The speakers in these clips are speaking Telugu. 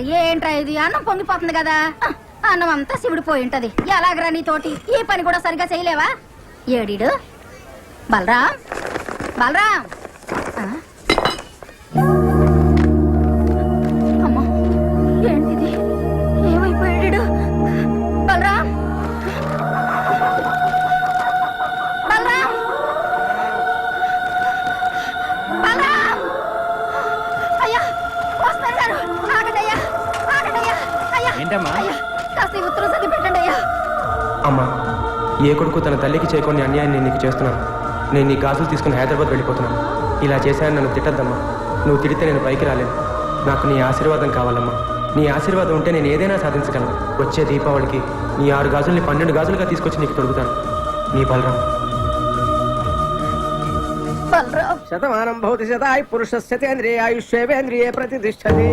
ఏంట్రా ఇది? అన్నం పొంగిపోతుంది కదా. అన్నం అంతా శివుడు పోయి ఉంటది. ఎలాగరా నీతోటి ఈ పని కూడా సరిగా చేయలేవా? ఏడీడు బలరాం, బలరాం. అమ్మా ఏంటిది? ఏమైపోయాడు బలరాం? బలరాం, బలరాం! అయ్యా వస్తారు గారు, ఆగండి అయ్యా, ఆగండి అయ్యా. అయ్యా అయ్యా కాస్త ఈ ఉత్తరం చదివి పెట్టండి అయ్యా. అమ్మా, ఏ కొడుకు తన తల్లికి చేయకుండా అన్యాయం నేను నీకు చేస్తున్నాను. నేను నీ గాజులు తీసుకుని హైదరాబాద్ వెళ్ళిపోతున్నాను. ఇలా చేశానని నన్ను తిట్టద్దమ్మా. నువ్వు తిడితే నేను పైకి రాలేను. నాకు నీ ఆశీర్వాదం కావాలమ్మా. నీ ఆశీర్వాదం ఉంటే నేను ఏదైనా సాధించగలను. వచ్చే దీపావళికి నీ 6 గాజుల్ని 12 గాజులుగా తీసుకొచ్చి నీకు తొడుగుతాను. నీ బలరాం. బలరాం. శతమానం భవతి శతాయు పురుషస్య తేంద్రియే ఆయుష్యేవేంద్రియే ప్రతిష్టతి.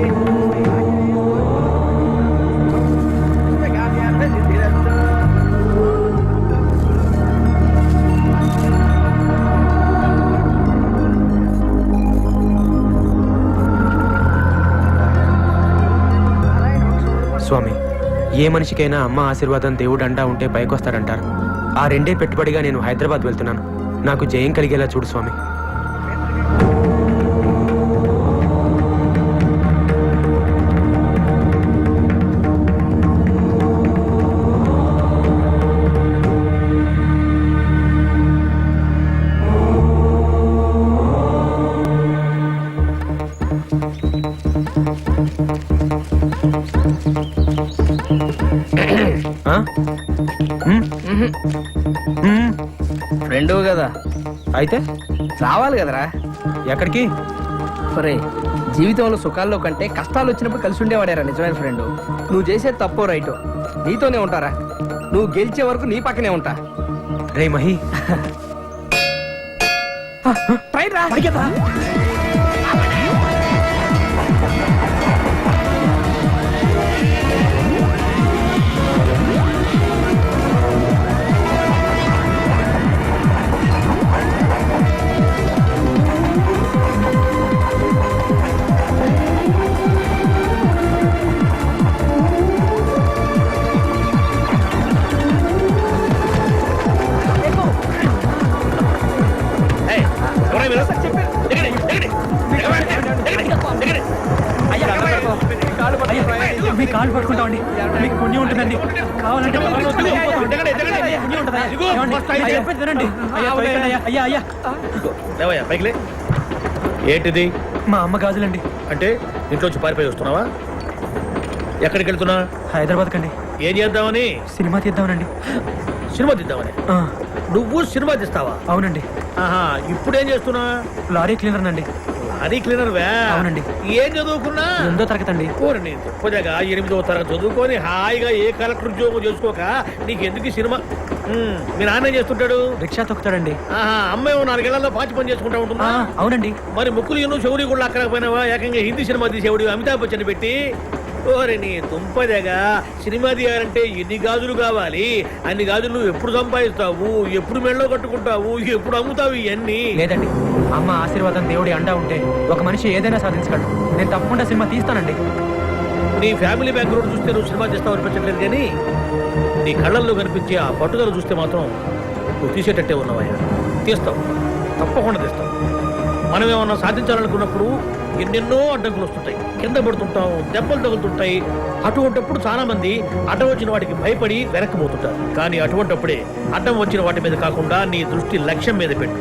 స్వామి, ఏ మనిషికైనా అమ్మ ఆశీర్వాదం దేవుడు అండా ఉంటే పైకొస్తాడంటారు. ఆ రెండే పెట్టుబడిగా నేను హైదరాబాద్ వెళ్తున్నాను. నాకు జయం కలిగేలా చూడు స్వామి. ఫ్రెండు కదా అయితే రావాలి కదరా. ఎక్కడికి? ఒరే, జీవితంలో సుఖాల్లో కంటే కష్టాలు వచ్చినప్పుడు కలిసి ఉండేవాడేరా నిజమైన ఫ్రెండ్. నువ్వు చేసే తప్పో రైటో నీతోనే ఉంటారా. నువ్వు గెలిచే వరకు నీ పక్కనే ఉంటా. రే మహి, ట్రైన్ రా. మీ కాళ్ళు పట్టుకుంటామండి. మీకు పుణ్యం ఉంటుందండి. కావాలంటే ఏంటిది? మా అమ్మ గాజులండి. అంటే ఇంట్లోంచి పారిపోయి వస్తున్నావా? ఎక్కడికి వెళ్తున్నా? హైదరాబాద్ కండి. ఏం చేద్దామని? సినిమా తీద్దామనండి. సినిమా తీద్దామని? నువ్వు సినిమా తీస్తావా? అవునండి. ఆహా, ఇప్పుడేం చేస్తున్నా? లారీ క్లీనర్ నండి. లారీ క్లీనర్ వే? అవునండి. ఏం చదువుకున్నా? 8వ తరగతి అండి. కోరండి తప్పగా 8వ తరగతి చదువుకొని హాయిగా ఏ కలెక్టర్ ఉద్యోగం చేసుకోక నీకెందుకు ఈ సినిమా? మీ నాన్న ఏం చేస్తుంటాడు? రిక్షా తొక్కుతాడండి. ఆహా, అమ్మాయి 4 ఏళ్లలో పాచి పని చేసుకుంటా ఉంటుందా? అవునండి. మరి ముక్కులు ఎన్నో చెవులు కూడా అక్కడకపోయినావా? ఏకంగా హిందీ సినిమా తీసేవాడు అమితాబ్ బచ్చన్ పెట్టి. ఓరే నీ తుంపదగా, సినిమా తీయాలంటే ఎన్ని గాజులు కావాలి? అన్ని గాజులు నువ్వు ఎప్పుడు సంపాదిస్తావు? ఎప్పుడు మెళ్ళో కట్టుకుంటావు? ఎప్పుడు అమ్ముతావు ఇవన్నీ? లేదండి, అమ్మ ఆశీర్వాదం దేవుడి అండా ఉంటే ఒక మనిషి ఏదైనా సాధించగలడు. నేను తప్పకుండా సినిమా తీస్తానండి. నీ ఫ్యామిలీ బ్యాక్గ్రౌండ్ చూస్తే నువ్వు సినిమా చేస్తావు అనిపించట్లేదు, కానీ నీ కళ్ళల్లో కనిపించే ఆ పట్టుదల చూస్తే మాత్రం నువ్వు తీసేటట్టే ఉన్నావయ్యా. తీస్తావు, తప్పకుండా తీస్తావు. మనం ఏమన్నా సాధించాలనుకున్నప్పుడు ఎన్నెన్నో అడ్డంకులు వస్తుంటాయి, కింద పడుతుంటాం, దెబ్బలు తగులుతుంటాయి. అటువంటిప్పుడు చాలా మంది అడ్డం వచ్చిన వాటికి భయపడి వెనక్కిపోతుంటారు. కానీ అటువంటిప్పుడే అడ్డం వచ్చిన వాటి మీద కాకుండా నీ దృష్టి లక్ష్యం మీద పెట్టు.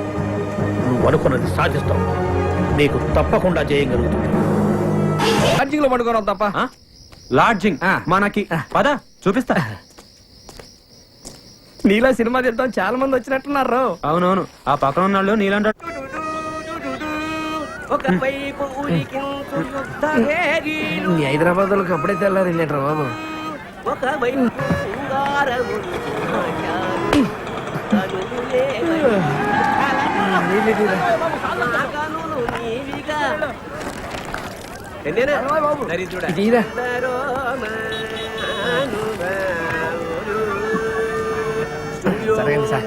నువ్వు అనుకున్నది సాధిస్తావు. నీకు తప్పకుండా జయం కలుగుతుంది. లాడ్జింగ్ లో పడుకోవడం తప్ప. లాడ్జింగ్ మనకి పద చూపిస్తా. నీలా సినిమా తీద్దాం చాలా మంది వచ్చినట్టున్నారు. అవునవును, ఆ పక్కన ఉన్నాళ్ళు నీలాంటి హైదరాబాద్ వాళ్ళకి అప్పుడే తెల్లారు వెళ్ళారు బాబు. సరే సార్.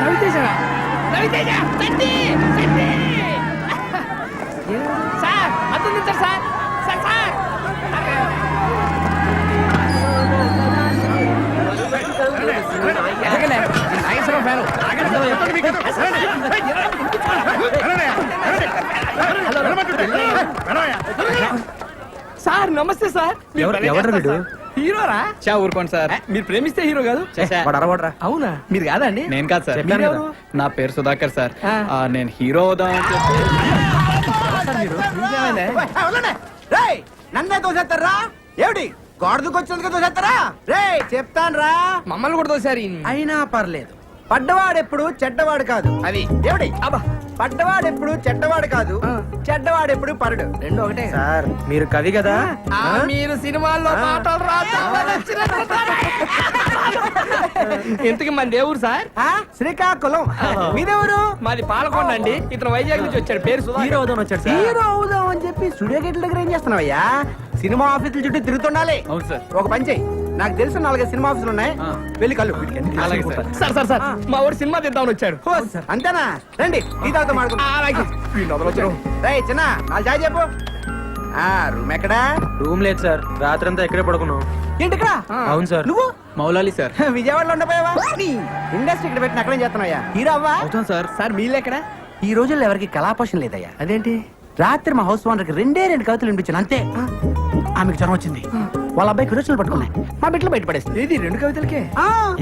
రవితేజ, రవితేజ, అందించారు సార్. సార్ సార్ ఎదగలే. ఈ నాగేశ్వరరావు ఫ్యాను. సార్ నమస్తే సార్. ఎవరు వీడు? హీరోరా? చా ఊరుకోండి సార్. మీరు ప్రేమిస్తే హీరో కాదు. వాడు అరవడరా. అవునా? మీరు కాదండి? నేను కాదు సార్. చెప్పాను మీరెవరు? నా పేరు సుధాకర్ సార్. ఆ. నేను హీరో అవుదాం అని చెప్పి నన్నే తోసేస్తారా ఏమిటి గోడకు వచ్చినందుకు తోసేస్తారా రే చెప్తాను రా మమ్మల్ని కూడా తోసారు అయినా పర్లేదు పడ్డవాడెప్పుడు చెడ్డవాడు కాదు అది ఏమిటి అబ్బా పడ్డవాడెప్పుడు చెడ్డవాడు కాదు చెడ్డవాడెప్పుడు పరడు రెండు ఒకటే. సార్ మీరు కవి కదా? మీరు సినిమాల్లో మాటలు ఇంతకి మన దేవుడు సార్. ఆ? శ్రీకాకుళం మీదెవరు మాది పాలకొండ అండి. ఇతను వైజాగ్ నుంచి వచ్చాడు. పేరు సుధాకర్. హీరో అవుదాం వచ్చాడు సార్. హీరో అవుదాం అని చెప్పి స్టూడియో గేట్ల దగ్గర ఏం చేస్తున్నావయ్యా సినిమా ఆఫీసుల చుట్టూ తిరుగుతుండాలి అవును సార్. ఒక పని చెయ్యి నాకు తెలిసిన 4 సినిమా ఆఫీసులు ఉన్నాయి వెళ్ళి కళ్ళు అలాగే సార్. సార్ సార్ సార్ మా వాడు సినిమా తీద్దామని వచ్చాడు. అంతేనా రండి ఈ తాగుతా అలాగే. రేయ్ చిన్న వాళ్ళు చాయ్ చెప్పు రూమ్ ఎక్కడా రూమ్ లేదు సార్. రాత్రంతా ఎక్కడే పడుకున్నాం. ఏంటి ఇక్కడ అవును సార్. నువ్వు మౌలాలి సార్. విజయవాడలో ఉండపోయావా ఇండస్ట్రీ ఇక్కడ పెట్టిన అక్కడేం చేస్తున్నావయ్యా హీరో అవ్వా అవుతాం సార్. సార్ మీలెక్కడ? ఈ రోజుల్లో ఎవరికి కళాపోషణ లేదయ్యా అదేంటి? రాత్రి మా హౌస్ ఓనర్కి 2 కవితలు వినిపించాను అంతే ఆమెకు జ్వరం వచ్చింది వాళ్ళ అబ్బాయికి రోజులు పట్టుకున్నాయి మా బిడ్డలు బయట పడేస్తుంది ఏది 2 కవితలకే?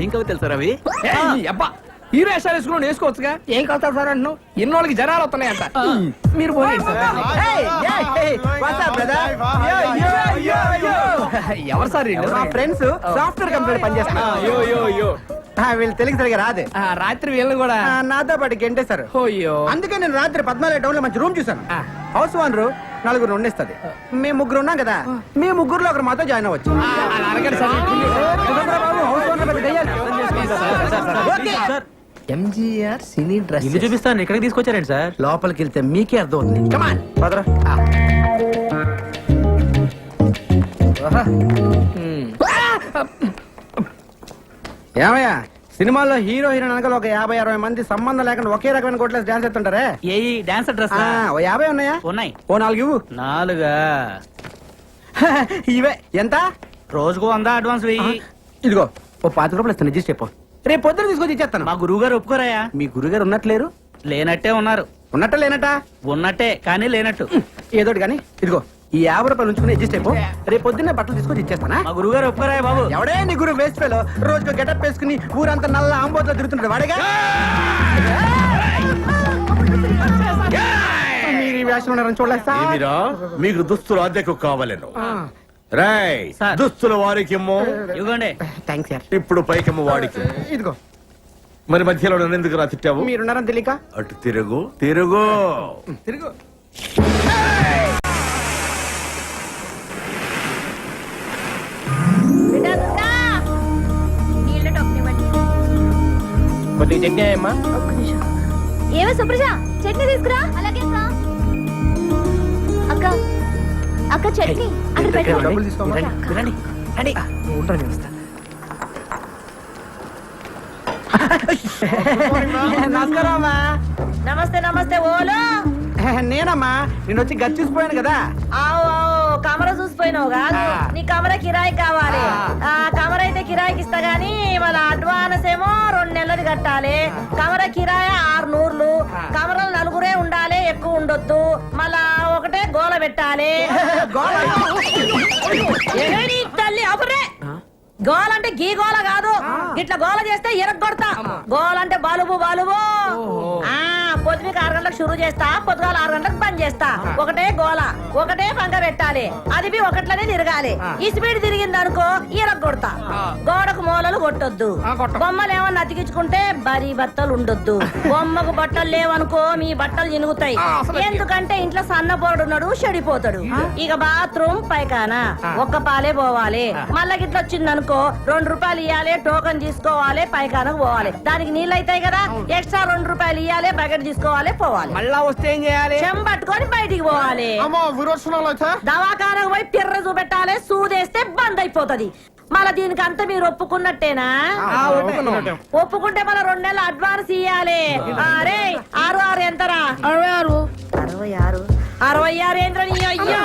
ఏం కవితలు సార్ అవి? ఏయ్, ఈ అబ్బా హీరో వేషాలు వేసుకుని వేసుకోవచ్చుగా. ఏం కలుతారు సార్ అంటున్నావు? ఇన్నోళ్ళకి జనాలు వస్తున్నాయంట. మీరు పోయండి సార్. ఎవరు సార్ వీళ్ళు? మా ఫ్రెండ్స్ సాఫ్ట్వేర్ కంపెనీ పనిచేస్తున్నారు వీళ్ళు తెలుగు సరిగా రాదు రాత్రి వీళ్ళని కూడా నాతో పాటు గెంటేశారు అయ్యో. అందుకే నేను రాత్రి 14 టౌన్ లో మంచి రూమ్ చూసాను హౌస్ ఓనర్ 4 ఉండిస్తుంది మేము 3 ఉన్నాం కదా మీ 3లో ఒకరు మాతో జాయిన్ అవ్వచ్చు అలా అడగండి సార్. హౌస్ ఓనర్ పెద్ద దెయ్యాలు. ఓకే. ఎంజీఆర్ సినీ డ్రెస్ ఇల్లు చూపిస్తాను. ఎక్కడికి తీసుకొచ్చారండి సార్? లోపలికి వెళ్తే మీకే అర్థం అవుతుంది కమాన్ పదరా. ఏమయ్యా సినిమాల్లో హీరో హీరోయిన్ అనగా ఒక 50-60 మంది సంబంధం లేకుండా ఒకే రకమైన కోట్లేసి డాన్స్ ఎత్తుంటారే ఏ డాన్స్ డ్రెస్ ఓ 50 ఉన్నాయా ఉన్నాయి. ఓ 4 ఇవ్వు 4 ఇవే ఎంత రోజుకు 100 అడ్వాన్స్ వెయ్యి. ఇదిగో ఓ 5 రూపాయలు ఇస్తాను అడ్జస్ట్ చెప్పు రేపు పొద్దున తీసుకొచ్చి ఇచ్చేస్తాను మా గురువు గారు ఒప్పుకోరాయా? మీ గురుగారు ఉన్నట్లేరు లేనట్టే ఉన్నారు. ఉన్నట్ట లేనట ఉన్నట్టే కానీ లేనట్టు. ఏదోటి కానీ ఇదిగో ఈ 50 రూపాయలు ఉంచుకుని అడ్జస్ట్ అయిపో రేపు పొద్దున్నే బట్టలు తీసుకొచ్చి ఇచ్చేస్తానా మా గురువు గారు ఒప్పుకోరాయా బాబు? ఎవడే నీ గురువు వేస్ట్ ఫెలో రోజుకు గెటప్ వేసుకుని ఊరంతా నల్ల ఆంబోతో తిరుగుతుంటాడు వాడేగా మీరు ఈ వేషం ఉన్నారని చూడలేస్తా ఏమిరా మీకు దుస్తులు అద్దెకు కావాలను రాయ్ సార్. దుస్తుల వారికిమ్మో ఇవ్వండి. థ్యాంక్స్ సార్ ఇప్పుడు పైకిమ్మ వాడికి ఇదిగో మరి మధ్యలో నన్ను ఎందుకు రా తిట్టావు మీరున్నారని తెలియక అటు తిరుగు తిరుగు తిరుగు కొద్దిగా చట్నీ అమ్మా. ఏమో సుప్రజ చట్నీ తీసుకురా. అలాగే అక్క. అక్క చట్నీ అక్కడ పెట్టు. డబ్బులు తీసుకోమా రండి రండి ఉంటాను నేను వస్తా. నమస్కారం అమ్మా నమస్తే నమస్తే ఓలో నేనమ్మా నేను వచ్చి గది చూసిపోయాను కదా ఆవు ఆవు కమర చూసిపోయినావు కాదు నీ కమర కిరాయి కావాలి ఆ కమర అయితే కిరాయికి ఇస్తా గానీ వాళ్ళ అడ్వాన్స్ ఏమో 2 నెలలు కట్టాలి కమర కిరాయి 600. కమరలు 4 ఉండాలి ఎక్కువ ఉండొద్దు మళ్ళా ఒకటే గోల పెట్టాలి ఏమే నీ తల్లి అపురే గోల అంటే గీ గోల కాదు ఇట్లా గోల చేస్తే ఎరగొడతా గోల అంటే బలుబు బలుబు పొద్దునకి 6 గంటలకు షురూ చేస్తా పొద్దుగాల 6 గంటలకు బంద్ చేస్తా ఒకటే గోల ఒకటే పంక పెట్టాలి అది బి ఒకట్లనే తిరగాలి ఈ స్పీడ్ తిరిగింది అనుకో ఎరగొడతా గోడకు మూలలు కొట్టొద్దు బొమ్మలు ఏమన్నా అతికించుకుంటే బరీ బట్టలు ఉండొద్దు బొమ్మకు బట్టలు లేవనుకో మీ బట్టలు చినుగుతాయి ఎందుకంటే ఇంట్లో సన్నపోరుడు ఉన్నాడు చెడిపోతాడు ఇక బాత్రూమ్ పైకానా ఒక్క పాలే పోవాలి మళ్ళా గిట్ల వచ్చిందనుకో 2 రూపాయలు ఇవ్వాలి టోకన్ తీసుకోవాలి పైకానకు పోవాలి దానికి నీళ్ళు అవుతాయి కదా ఎక్స్ట్రా 2 రూపాయలు ఇవ్వాలి బకెట్ తీసుకోవాలి పోవాలి మళ్ళా వస్తే ఏం చేయాలి? చెంబట్టుకొని బయటికి పోవాలి దవాఖానకు పోయి పిర్ర చూపెట్టాలి సూదేస్తే బంద్ అయిపోతది మళ్ళా దీనికి అంతా మీరు ఒప్పుకున్నట్టేనా ఒప్పుకుంటే మళ్ళీ 2 నెలలు అడ్వాన్స్ ఇయ్యాలి అరే 6 ఎంతరా 66 66 ఏంద్ర నీ అయ్యో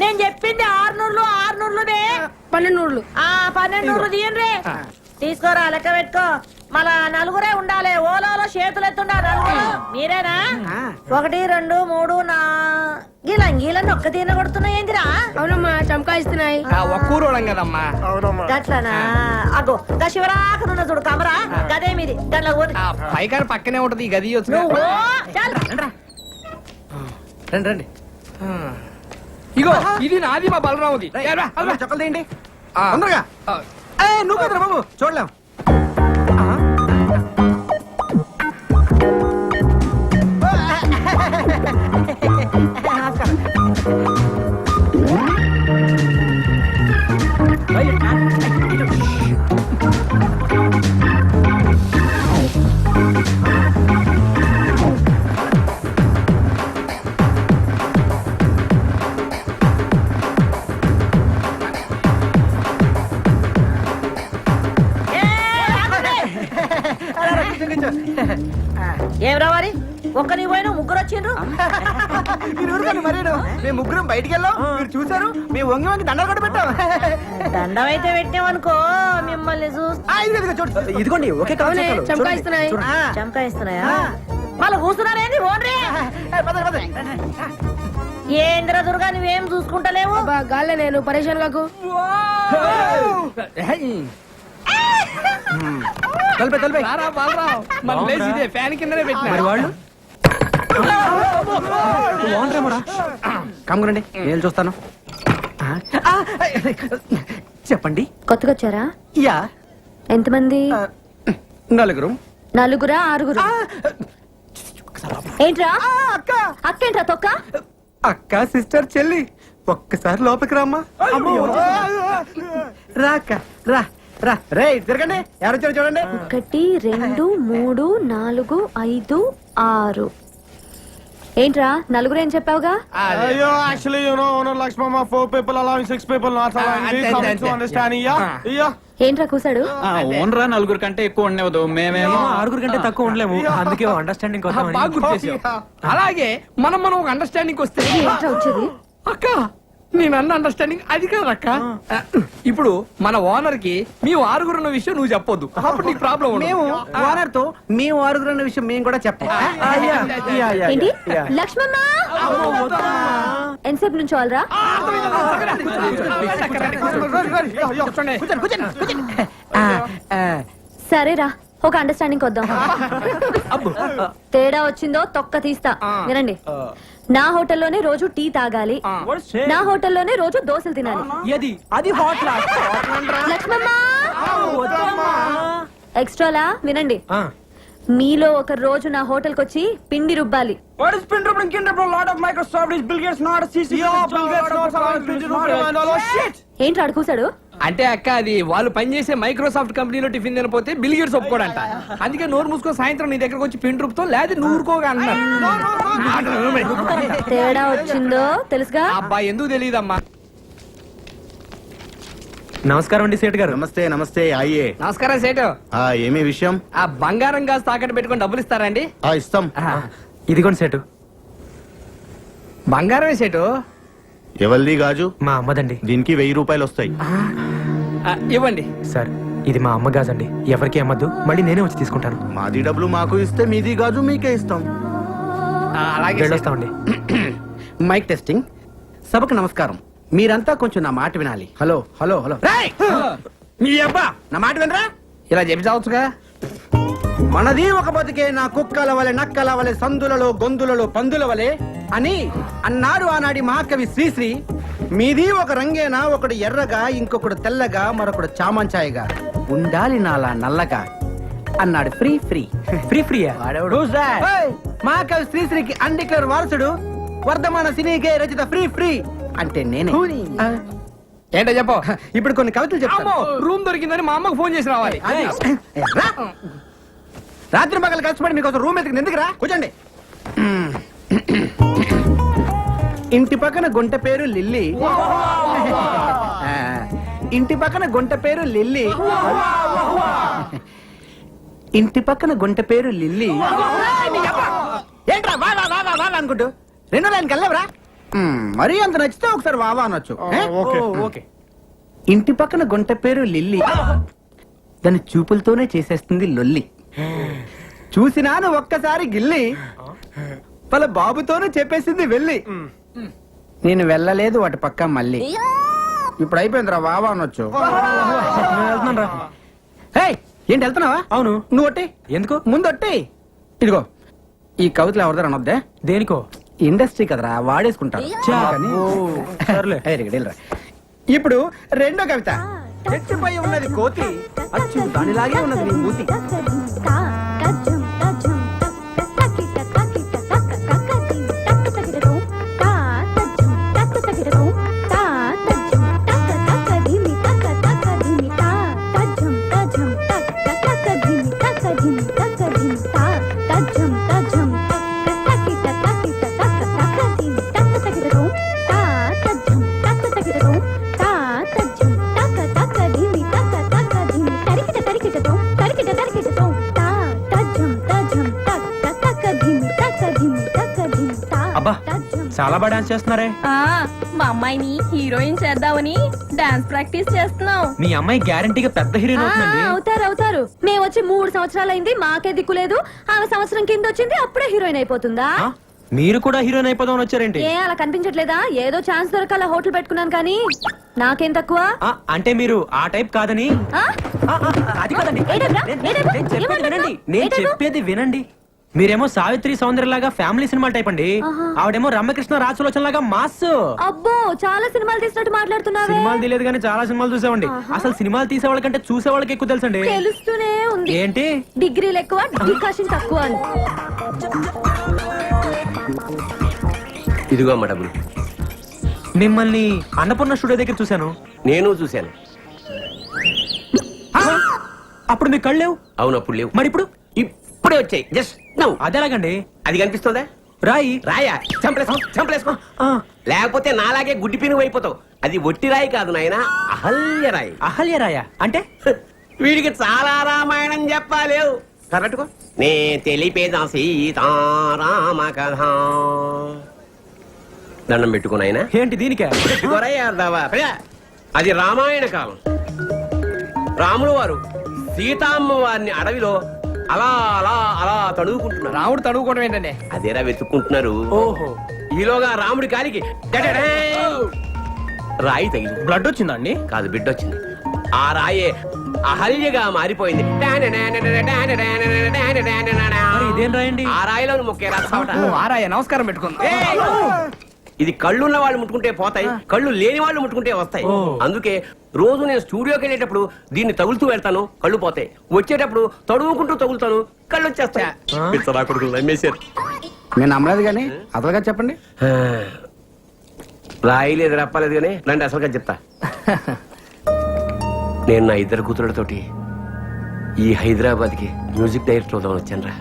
నేను చెప్పింది 600నే 12 12 తీయండి తీసుకోరా లెక్క పెట్టుకో మళ్ళా నలుగురే ఉండాలి ఓలో చేతులు ఎత్తుండా నలుగురు మీరేనా 1 2 3 గీలని ఒక్క తీన కొడుతున్నా ఏందిరా అవునమ్మా చమకాయిస్తున్నాయి. ఒక్కూరోళం కదమ్మా. గట్లనా అగో గా శివరాకనున్న చూడు కమరా గదే మీది గట్ల పోదు పైకారు పక్కనే ఉంటది ఈ గది వచ్చి నువ్వు చాలు రండి రండి ఇగో ఇది నాది మా బలరాముది. చక్కలు తీయండి తొందరగా. నువ్వు కదరా బాబు చూడలేం. ఏం రావాలి ఒక్క నీ పోయిన ముగ్గురు వచ్చిండ్రు మీరు ఊరుకోండి మరేను. మేము ముగ్గురం బయటికి వెళ్ళాం, మీరు చూసారు, మేము వంగి వంగి దండలు కూడా పెట్టాం. దండం అయితే పెట్టామనుకో మిమ్మల్ని చూసి ఇదిగోండి ఒకే అవునే చమకాయిస్తున్నాయి. చంకాయిస్తున్నాయా మళ్ళీ కూర్చున్నారేంది ఓన్రీ ఏంద్ర దుర్గా నువ్వేం చూసుకుంటలేవు అబ్బా గాల్లే నేను పరేషాన్ కాకు. తలపే రారా బలరాం మన ప్లేస్ ఇదే ఫ్యాన్ కిందనే పెట్టినా. మరి వాళ్ళు కమ్మురండి నేను చూస్తాను. చెప్పండి. కొత్తగా వచ్చారా? యా ఎంతమంది? నలుగురు. నలుగురా 6గురా? ఏంట్రా అక్క అక్కేంట్రా తొక్క? అక్క సిస్టర్ చెల్లి ఒక్కసారి లోపలికి రామ్మా. రా అక్క రా రా. రే తిరగండి ఎవరు వచ్చారు చూడండి. 1 2 3 4 5 6. ఏంట్రా నలుగురు ఏం చెప్పావుగా? అయ్యో actually you know owner Lakshmamma 4 people allowing 6 people not allowing me coming to understand ఇయ్యా. ఏంట్రా కూసాడు? ఓన్రా నలుగురు కంటే ఎక్కువ ఉండవద్దు మేమేమో 6 కంటే తక్కువ ఉండలేము, అందుకే అండర్స్టాండింగ్ బాగా గుర్తు చేసావు. అలాగే మనం ఒక అండర్స్టాండింగ్ వస్తే ఏంట్రా వచ్చేది? అక్క నేను అన్న అండర్స్టాండింగ్ అది కాదక్క. ఇప్పుడు మన ఓనర్ కి మేము 6 ఉన్న విషయం నువ్వు చెప్పొద్దు, అప్పుడు నీకు ప్రాబ్లం మేము ఓనర్ తో మేము ఆరుగురు అన్న విషయం మేము కూడా చెప్పాం. ఏంటి లక్ష్మమ్మ ఎంతసేపు నుంచి వాళ్ళరా? సరేరా ఒక అండర్స్టాండింగ్ వద్దాం. తేడా వచ్చిందో తొక్క తీస్తా. వినండి, నా హోటల్లోనే రోజు టీ తాగాలి, నా హోటల్లోనే రోజు దోశలు తినాలి. అది హాట్ లక్ష్మమ్మ ఎక్స్ట్రాలా వినండి, మీలో ఒక రోజు నా హోటల్ కి వచ్చి పిండి రుబ్బాలి. ఏంటి అడుగుసాడు? అంటే అక్క అది వాళ్ళు పనిచేసే మైక్రోసాఫ్ట్ కంపెనీలో టిఫిన్ తినపోతే బిల్ గేట్స్ ఒప్పుకోడంట. అందుకే నోరు మూసుకొని సాయంత్రం నీ దగ్గరకు వచ్చి పిండి రూపుతో లేదా నూరుకోగా అన్నారు. తేడా వచ్చిందో తెలుసుగా? అబ్బా ఎందుకు తెలియదమ్మా. నమస్కారం అండి సేట్ గారు. నమస్తే నమస్తే అయ్యే. నమస్కారం సేటు. ఏమి విషయం? ఆ బంగారం గాజు తాకట్టు పెట్టుకొని డబ్బులు ఇస్తారండి? ఇస్తాం. ఇదిగోండి సేటు. బంగారమే సేటు. ఎవరిది గాజు? మా అమ్మదండి. దీనికి 1000 రూపాయలు వస్తాయి. ఇవ్వండి సార్ ఇది మా అమ్మ గాజండి, ఎవరికి అమ్మద్దు, మళ్ళీ నేనే వచ్చి తీసుకుంటాను. మాది డబ్బులు మాకు ఇస్తే మీది గాజు మీకే ఇస్తాం. అలాగే వెళ్ళొస్తామండి. Mic testing. సభకు నమస్కారం. మీరంతా కొంచెం నా మాట వినాలి. Hello hello hello. మీ అబ్బా నా మాట వినరా? ఇలా చెప్పి చావచ్చుగా. మనది ఒక బతికే నా కుక్కల వలె నక్కల వలె సందులలో గొంతులలో పందుల వలె అని అన్నాడు ఆనాడి మహాకవి శ్రీశ్రీ. మీది ఒక రంగేనా, ఒకడు ఎర్రగా, ఇంకొకడు తెల్లగా, మరొకడు చామంచాయగా, ఉండాలి నాలా నల్లగా అన్నాడు. ఫ్రీ ఫ్రీ ఫ్రీ ఫ్రీయా? మహాకవి శ్రీశ్రీకి అన్డిక్లేర్ వారసుడు, వర్ధమాన సినీకే రచిత ఫ్రీ ఫ్రీ అంటే నేనే. ఏంటో చెప్పు. ఇప్పుడు కొన్ని కవితలు చెప్తాను. రూమ్ దొరికిందని మా అమ్మకు ఫోన్ చేసి రావాలి. రా. రాత్రి పగలు కష్టపడి మీకోసం రూమ్ ఎత్తుకుని ఎందుకురా? కూర్చోండి. ఇంటి పక్కన గుంట పేరు లిల్లీ, ఇంటి పక్కన గుంట పేరు లిల్లీ, ఇంటి పక్కన గుంట పేరు లిల్లీ. ఏంట్రా వా వా వా వా అనుకుంటూ రెండో లైన్కి వెళ్ళవరా? మరీ అంత నచ్చితే ఒకసారి వావా అనొచ్చు ఏ? ఓకే. ఇంటి పక్కన గుంట పేరు లిల్లీ, దాని చూపులతోనే చేసేస్తుంది లొల్లి. చూసినాను ఒక్కసారి గిల్లి, వాళ్ళ బాబుతోనే చెప్పేసింది వెళ్ళి. నేను వెళ్ళలేదు వాటి పక్క మళ్ళీ. ఇప్పుడు అయిపోయిందిరా వావా అనొచ్చు. ఏయ్, ఏంటి వెళ్తున్నావా? అవును. నువ్వు ఒట్టి ఎందుకు? ముందు ఒట్టి. ఇదిగో ఈ కవితలు ఎవరిదారు అనొద్దే, దేనికో? ఇండస్ట్రీ కదరా వాడేసుకుంటారు. అందుకని. సర్లే. ఏయ్, రిగ, డీలరా. ఇప్పుడు రెండో కవిత. చెట్టుపై ఉన్నది కోతి, అచ్చు దానిలాగే ఉన్నది నీ మూతి. అబ్బా, చాలా బాగా డాన్స్ చేస్తున్నారే. మా అమ్మాయిని హీరోయిన్ చేద్దామని డాన్స్ ప్రాక్టీస్ చేస్తున్నాం. మీ అమ్మాయి గ్యారంటీగా పెద్ద హీరోయిన్ అవుతుందండి. అవుతారు. మేము వచ్చి 3 సంవత్సరాలైంది, మాకే దిక్కులేదు. ఆమె సంవత్సరం కింద వచ్చింది, అప్పుడే హీరోయిన్ అయిపోతుందా? ఆ? మీరు కూడా హీరోయిన్ అయిపోదామని వచ్చారేంటి? ఏ అలా కనిపించట్లేదా? ఏదో ఛాన్స్ దొరకాల హోటల్ పెట్టుకున్నాను కానీ నాకేం తక్కువ. అంటే మీరు ఆ టైప్ కాదని. ఆ? అది కాదండి. ఏ టైప్ రా? ఏ టైప్? నేను చెప్పేది ఏమన్నా? వినండి. ఏ నేను టైపు? చెప్పేది వినండి. మీరేమో సావిత్రి సౌందర్యలాగా ఫ్యామిలీ సినిమా టైప్ అండి. ఆవిడేమో రమ్యకృష్ణ రాజసులోచన లాగా మాస్. అబ్బో, చాలా సినిమాలు తీసినట్టు మాట్లాడుతున్నావే. సినిమాలు తీయలేదు కానీ చాలా సినిమాలు చూసామండి. అసలు సినిమాలు తీసేవాళ్ళ కంటే చూసేవాళ్ళకి ఎక్కువ తెలుసండి. తెలుస్తూనే ఉంది. ఏంటి? డిగ్రీలు ఎక్కువ, డికాషన్ తక్కువ అని. ఇదిగో అమ్మ డబ్బులు. మిమ్మల్ని అన్నపూర్ణ స్టూడియో దగ్గర చూశాను. నేను చూశాను. అప్పుడు మీ కళ్ళు లేవు. అవును, అప్పుడు లేవు. మరి ఇప్పుడు? ఇప్పుడే వచ్చాయి. జస్ట్ నవ్వు. అదేలాగండి? అది కనిపిస్తుందా? రాయి. రాయా? చంపలేసుకో. లేకపోతే నాలాగే గుడ్డి పినుగు అయిపోతావు. అది ఒట్టి రాయి కాదు నాయన, అహల్య రాయి. అహల్య రాయ అంటే? వీడికి చాలా రామాయణం చెప్పాలేవు. కరెక్ట్కో. నే తెలిపేదా సీతారామ కథ. దండం పెట్టుకున్నాయన. ఏంటి దీనికే? అది రామాయణ కాలం. రాములు వారు సీతామ్మ వారిని అడవిలో అలా అలా అలా తడువుకుంటున్నారు. రాముడు తడువుకోవడం ఏంటండి? అదేరా వెతుక్కుంటున్నారు. ఓహో. ఈలోగా రాముడి కాలికి రాయి తగిలి బ్లడ్ వచ్చిందండి? కాదు, బిడ్డ వచ్చింది. ఆ రాయే అహల్యగా మారిపోయింది. మరి ఇదేం రాయండి? ఆ రాయిలో మొక్కేరా. ఆరాయ నమస్కారం పెట్టుకుందాం. ఇది కళ్ళున్న వాళ్ళు ముట్టుకుంటే పోతాయి, కళ్ళు లేని వాళ్ళు ముట్టుకుంటే వస్తాయి. అందుకే రోజు నేను స్టూడియోకి వెళ్ళేటప్పుడు దీన్ని తగులుతూ వెళ్తాను, కళ్ళు పోతాయి. వచ్చేటప్పుడు తడువుకుంటూ తగులుతాను, కళ్ళు వచ్చేస్తాయి. నమ్మేశారు. నేను నమ్మలేదు కానీ అసలుగా చెప్పండి. రాయలేదు, రప్పలేదు కానీ రండి అసలుగా చెప్తా. నేను నా 2 కూతురులతోటి ఈ హైదరాబాద్కి మ్యూజిక్ డైరెక్టర్ అవుదామని వచ్చానురా.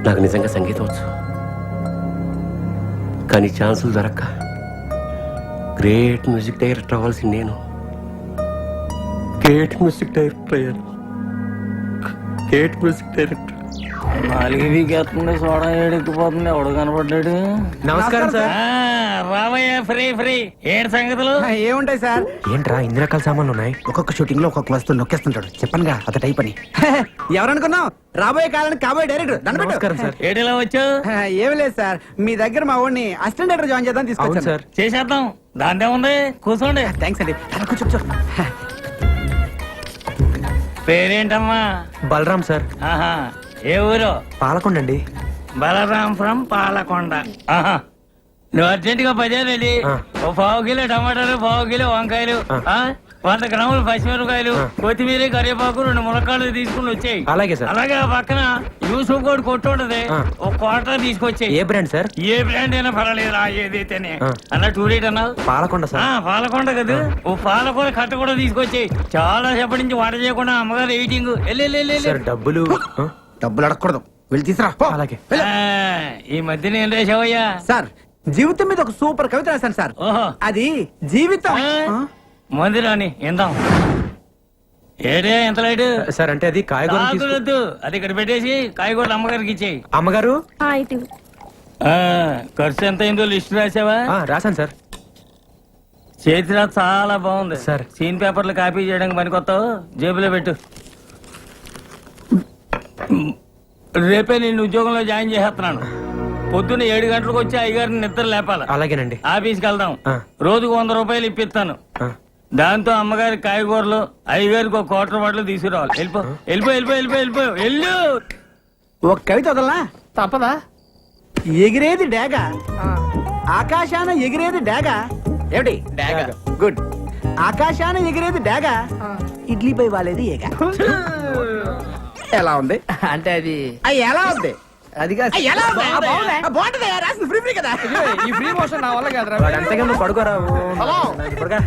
నాకు నిజంగా సంగీతం వచ్చు, కానీ ఛాన్సులు దొరక్క గ్రేట్ మ్యూజిక్ డైరెక్టర్ అవ్వాల్సింది నేను. గ్రేట్ మ్యూజిక్ డైరెక్టర్ అయ్యాను. Great music director. సోడా ఏడెక్కిపోతుంది. ఎవడు కనపడ్డాడు? నమస్కారం సార్. రామయ్య ఫ్రీ ఏడు సంగతులు. ఏముంటాయి సార్? ఏంట్రా ఇన్ని రకాల సామాన్లు ఉన్నాయి? ఒక్కొక్క షూటింగ్ లో ఒక్కొక్క వస్తువు నొక్కేస్తుంటాడు. చెప్పనుగా అత టైప్ అని. ఎవరనుకున్నావు? రాబోయే కాలానికి కాబోయే డైరెక్టర్. నమస్కారం సార్. ఏడిలా వచ్చావు? ఏమి లేదు సార్, మీ దగ్గర మా వాడిని అసిస్టెంట్ డైరెక్టర్ జాయిన్ చేద్దాం అవును తీసుకొచ్చాను సార్. చేసేద్దాం, దాంట్లో ఉంది. కూర్చోండి. థ్యాంక్స్ అండి. కూర్చో. పేరేంటమ్మా? బలరాం సార్. ఆహా, ఏ ఊరు? పాలకొండ అండి. బలరాం ఫ్రం పాలకొండ. ఆహా, నువ్వు అర్జెంట్ గా 10 రెడీ. ఆ. ఓ 1/2 కిలో టమాటాలు, 1/2 కిలో వంకాయలు, ఆ. 100 గ్రాములు పచ్చిమిరపకాయలు, కొత్తిమీర, కరివేపాకు, 2 ములక్కాడలు తీసుకుని వచ్చాయి. అలాగే సార్. అలాగే ఆ పక్కన యూసుఫ్ కోడ్ కొట్టు ఉంటది, ఆ. ఒక క్వార్టర్ తీసుకొచ్చాయి. ఏ బ్రాండ్ సార్? ఏ బ్రాండ్ అయినా పర్వాలేదు, ఏదైతేనే. ఆ. అన్న టూరేట్ అన్నావు? పాలకొండ సార్. పాలకొండ కదా. ఓ పాలకొండ కట్ట కూడా తీసుకొచ్చాయి. చాలా సేపటి నుంచి వంట చేయకుండా అమ్మగారు ఎయిటింగ్. సార్ డబ్బులు. డబ్బులు అడగకూడదు, వెళ్ళి తీసురా పో. అలాగే. ఈ మధ్యన ఏం రాసావయ్యా? సార్, జీవితం మీద ఒక సూపర్ కవిత రాశాను సార్. ఓహో. అది జీవితం. మంది రాని ఇందాం. ఏడే ఎంత లైట్? సార్ అంటే అది కాయగూర వద్దు, అది ఇక్కడ పెట్టేసి కాయగూరలు అమ్మగారికి ఇచ్చేయి. అమ్మగారు ఖర్చు ఎంత అయిందో లిస్ట్ రాసావా? రాశాను సార్. చేతిలో చాలా బాగుంది సార్. సీన్ పేపర్లు కాపీ చేయడానికి పనికొస్తావు, జేబులో పెట్టు. రేపే నేను ఉద్యోగంలో జాయిన్ చేసేస్తున్నాను. పొద్దున్న 7 గంటలకు వచ్చి అయ్యగారిని నిద్ర లేపాలి. అలాగేనండి. ఆఫీస్కి వెళ్దాం. ఆ. రోజుకు 100 రూపాయలు ఇప్పిస్తాను. ఆ. దాంతో అమ్మగారి కాయగూరలు, అయ్యగారికి ఒక క్వార్టర్ బాటిల్ తీసుకురావాలి. వెళ్ళిపో వెళ్ళిపో వెళ్ళిపో వెళ్ళిపో వెళ్ళిపో వెళ్ళు. ఒక కవిత వదలనా? తప్పదా? ఎగిరేది డేగ, ఆకాశాన ఎగిరేది డేగ. ఏమిటి డాగ. గుడ్. ఆకాశాన ఎగిరేది డేగ, ఇడ్లీపై వాలేది ఏగ. ఎలా ఉంది? అంటే అది ఎలా ఉంది? అది కాదు. ఎలా ఉంది? బాగుంటుంది, రాసింది ఫ్రీ ఫ్రీ కదా. ఇదిగో, ఈ ఫ్రీ మోషన్ నా వల్ల కాదురా. అంతగా నువ్వు పడుకోరా.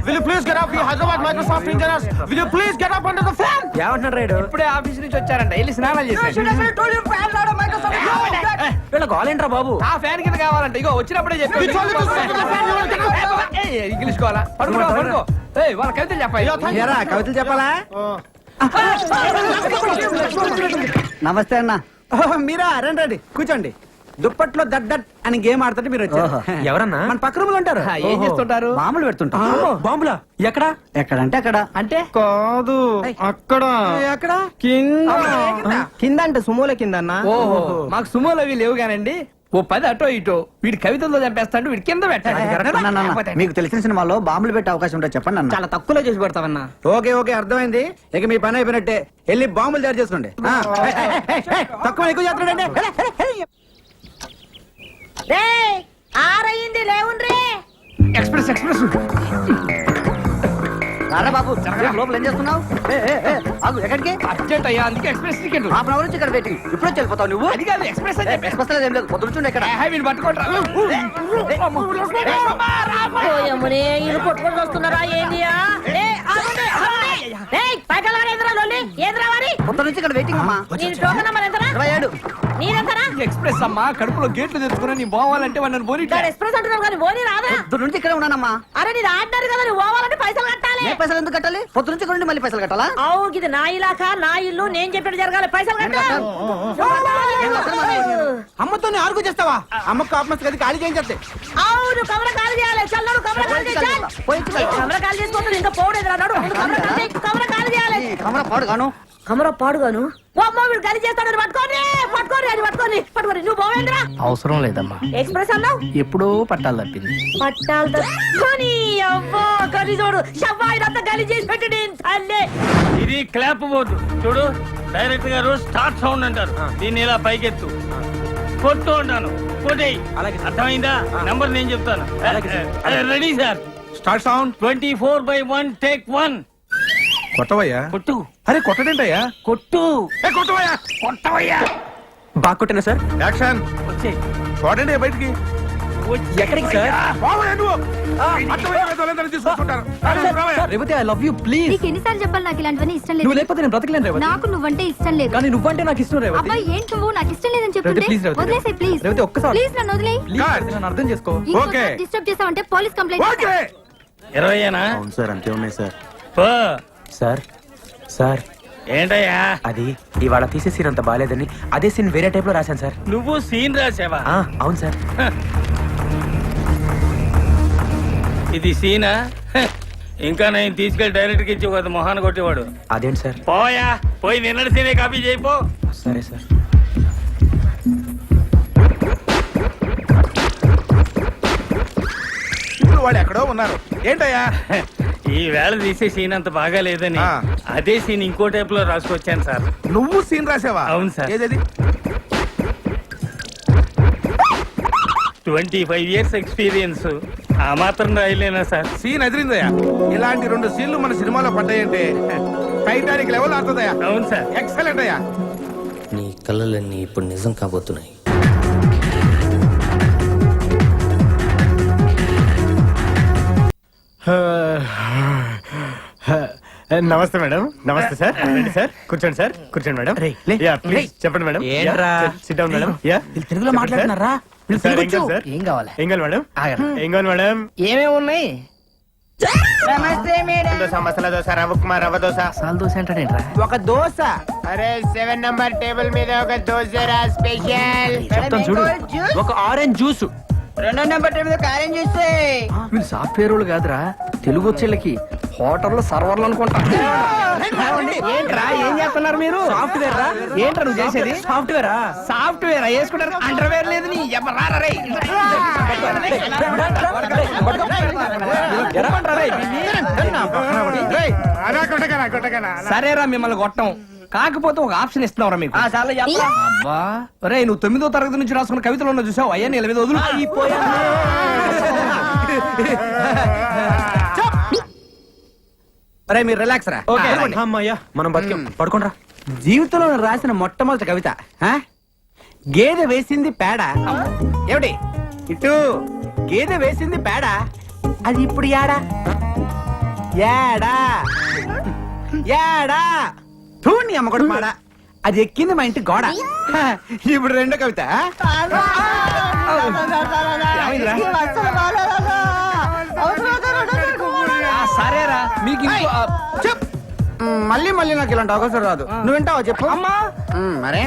Will you please get up, you Hyderabad Microsoft engineers? Will you please get up under the fan? ఏమంటున్నాడు రైడు? ఇప్పుడే ఆఫీస్ నుంచి వచ్చారంట, వెళ్ళి స్నానాలు చేసి. వీళ్ళ గోలేంట్రా బాబు? ఆ ఫ్యాన్ కింద కావాలంటే ఇగో వచ్చినప్పుడే చెప్పి ఇంగ్లీష్ కావాలా? పడుకో పడుకో. వాళ్ళ కవితలు చెప్పాయి. ఏరా, కవితలు చెప్పాలా? నమస్తే అన్న. మీరా? రండి రండి, కూర్చోండి. దుప్పట్లో దడ్డట్ అని గేమ్ ఆడుతుంటే మీరు వచ్చారు. ఎవరన్నా? మన పక్క రూమ్ లో ఉంటారు. ఏం చేస్తుంటారు? మామూలు పెడుతుంటారు. బాంబులా? ఎక్కడ? ఎక్కడంటే అక్కడ. అంటే కాదు, అక్కడ ఎక్కడ? కింద అంటే సుమోల కింద అన్న. ఓహో, మాకు సుమోలు అవి లేవు కానండి. ఓ 10 అటో ఇటో వీడి కవితలతో చంపేస్తాడు, వీడి కింద పెట్టాడు. మీకు తెలిసిన సినిమాలో బాంబులు పెట్టే అవకాశం ఉంటే చెప్పండి అన్న. చాలా తక్కువలో చేసి పెడతావన్నా. ఓకే ఓకే, అర్థమైంది. ఇక మీ పని అయిపోయినట్టే. వెళ్ళి బాంబులు తయారు చేసుకోండి. తక్కువ ఎక్కువ చేస్తున్నాడండి. ఆరయింది లేవుండ్రీ. Express express. రారా బాబు, లోపల ఏం చేస్తున్నావు? ఎక్కడికి? అర్జెంట్ అయ్యా, అందుకే ఎక్స్ప్రెస్ టికెట్. హాఫ్ అవర్ నుంచి ఇక్కడ వెయిటింగ్. ఇప్పుడు వెళ్ళిపోతావు నువ్వు? అది కాదు, ఎక్స్ప్రెస్ అని చెప్పి. ఎక్స్ప్రెస్ ఏం లేదు, పొద్దున ఇక్కడ. వీళ్ళు పట్టుకోండి. ఓయమ్మనే, వీళ్ళు కొట్టుకొని వస్తున్నారా ఏందియా? పొద్దు నుంచి ఇక్కడ వెయిటింగ్ అమ్మా. ఎక్స్ప్రెస్ అమ్మా, కడుపులో గేట్లు తెచ్చుకుని నీ పోవాలంటే వాళ్ళని పోనీ. ఎక్స్ప్రెస్ అంటున్నారు కానీ పోనీ రాదా? పొద్దు నుంచి ఇక్కడ ఉన్నానమ్మా. అరే నేను ఆడినారు కదా, నువ్వు పోవాలంటే పైసలు కట్టాలి. పైసలు ఎందుకు కట్టాలి? పొద్దు నుంచి ఇక్కడ మళ్ళీ పైసలు కట్టాలా? అవు ఇది నా ఇలాకా, నా ఇల్లు, నేను చెప్పినట్టు జరగాలి. పైసలు కట్టాలి. అమ్మతో ఆర్గు చేస్తావా? అమ్మకు కాపమస్ గది ఖాళీ చేయించే. అవును, కమర ఖాళీ చేయాలి. చల్లడు కమర ఖాళీ చేయాలి. కమర ఖాళీ చేసుకోవద్దు, ఇంకా పోవడేది రాడు. కమర ఖాళీ చేయాలి. కమర పాడుగాను. కమర పాడుగాను. అమ్మ వీడు ఖాళీ చేస్తాడు. పట్టుకోండి పట్టుకోండి, అది పట్టుకోండి పట్టుకోండి. నువ్వు పోవేంద్రా? అవసరం లేదమ్మా, ఎక్స్ప్రెస్ అన్నావు. ఎప్పుడో పట్టాలు తప్పింది. పట్టాలు తప్పుకొని అవ్వో గలి చూడు. షవ్వాయినంతా గలి చేసి పెట్టి తల్లే. ఇది క్లాప్ బోర్డు చూడు. డైరెక్టర్ గారు స్టార్ట్ సౌండ్ అంటారు. దీన్ని ఇలా పైకెత్తు, కొట్టు అంటాను, కొట్టేయి. అర్థమైందా? నంబర్ నేను చెప్తాను. Ready sir. Start sound. 24/1 take 1. కొట్టవయ్యా. కొట్టు. అరే కొట్టడేంటయ్యా? కొట్టు. కొట్టవయ్యా. కొట్టవయ్యా. బాగా కొట్టినా సార్. యాక్షన్. వచ్చే చూడండి బయటికి. ఎక్కడికి సార్? బావయ్యా నువ్వు. అర్థమయ్యే వాళ్ళందరినీ తీసుకొచ్చుకుంటారు. Revathi, I love you, please. నీకు ఎన్నిసార్లు చెప్పాలి నాకు ఇలాంటివన్నీ ఇష్టం నువ్వు లేదు. లేకపోతే నేను బ్రతకలేను రేవతి. నాకు నువ్వంటే ఇష్టం లేదు. కానీ నువ్వంటే నాకు ఇష్టం రేవతి. అబ్బాయి ఏంటి నువ్వు నాకు ఇష్టం లేదని చెప్తుంటే రేవతి, ప్లీజ్ రేవతి. వదిలేసే ప్లీజ్. రేవతి, ఒక్కసారి. ప్లీజ్ నన్ను వదిలేయ్. ప్లీజ్, నన్ను అర్థం చేసుకో. ఓకే. డిస్టర్బ్ చేసావంటే పోలీస్ కంప్లైంట్ ఓకే. 20ఏనా? అవును సార్, అంతే ఉన్నాయి సార్. పో. సార్ సార్, ఏంటయ్యా? అది ఇవాళ తీసే సీన్ అంత బాగాలేదని అదే సీన్ వేరే టైప్ లో రాశాను సార్. నువ్వు సీన్ రాసావా? అవును సార్. ఇది సీనా? ఇంకా నేను తీసుకెళ్లి డైరెక్ట్కి ఇచ్చి ఒక మొహాన్ని కొట్టేవాడు. అదేంటి సార్? పోయా, పోయి నిన్నటి సీనే కాపీ చేయిపో. సరే సార్. ఇప్పుడు వాళ్ళు ఎక్కడో ఉన్నారు. ఏంటయ్యా? ఈ వేళ తీసే సీన్ అంత బాగా లేదని అదే సీన్ ఇంకో టైప్ లో రాసుకొచ్చాను సార్. నువ్వు సీన్ రాసావా? అవును సార్. ఏదది? 25 years ఎక్స్పీరియన్స్. ఆ మాత్రం రాయలేనా సార్? సీన్ ఎదిరిందయ్యా. ఇలాంటి 2 సీన్లు మన సినిమాలో పడ్డాయంటే టైటానిక్ లెవెల్ ఆడుతుందయ్యా. అవును సార్. ఎక్సలెంట్ అయ్యా. నీ కళ్ళలన్నీ ఇప్పుడు నిజం కాబోతున్నాయి. నమస్తే మేడం. నమస్తే సార్. రండి సార్, కూర్చోండి సార్. కూర్చోండి మేడం. యా, ప్లీజ్ చెప్పండి మేడం. ఏంట్రా? SIT down madam. యా, తెలుగులో మాట్లాడుతున్నారా? సార్, ఏం కావాలి సార్? ఏం కావాలి? ఏం కావాలి మేడం? ఏం కావాలి మేడం? ఏమేమి ఉన్నాయి? నమస్తే మేడం. మసాలా దోశ రవ్వ ఉప్మా రవ్వ దోశ సాల్ దోశ అంటాడేంట్రా ఒక దోశ. అరే 7 నంబర్ టేబుల్ మీద ఒక దోశ రా స్పెషల్. చెప్తాను చూడు ఒక ఆరెంజ్ జ్యూస్ 2 నెంబర్ టేబుల్ మీద కారం చూస్తే వీళ్ళు సాఫ్ట్వేర్ వాళ్ళు కాదురా తెలుగు వచ్చేళ్ళకి హోటల్లో సర్వర్లు అనుకుంటా ఏంట్రా ఏం చేస్తున్నారు మీరు సాఫ్ట్వేర్ రా ఏంట్రా నువ్వు చేసేది సాఫ్ట్వేరా సాఫ్ట్వేర్ వేసుకుంటారు అండర్వేర్ లేదు నీ సరేరా మిమ్మల్ని కొట్టం కాకపోతే ఒక ఆప్షన్ ఇస్తున్నావురా మీకు అబ్బా రే నువ్వు 9వ తరగతి నుంచి రాసుకున్న కవితలు ఉన్న చూసావు అయ్యా నీ మీద వదులు అరే మీరు రిలాక్స్ రా. అమ్మయ్యా మనం బతికాం పడుకోండి. జీవితంలో నేను రాసిన మొట్టమొదటి కవిత ఆ? గేదె వేసింది పేడ. ఏమిటి ఇటు గేదె వేసింది పేడ, అది ఇప్పుడు యాడా యాడా యాడా తూని అమ్మకూడదు మాడ, అది ఎక్కింది మా ఇంటి గోడ. హ, ఇప్పుడు రెండో కవిత సరేరా మీకు ఇంకో చెప్. మళ్ళీ మళ్ళీ నాకు ఇలాంటి అవకాశం రాదు. నువ్వు వింటావా చెప్పు. మరే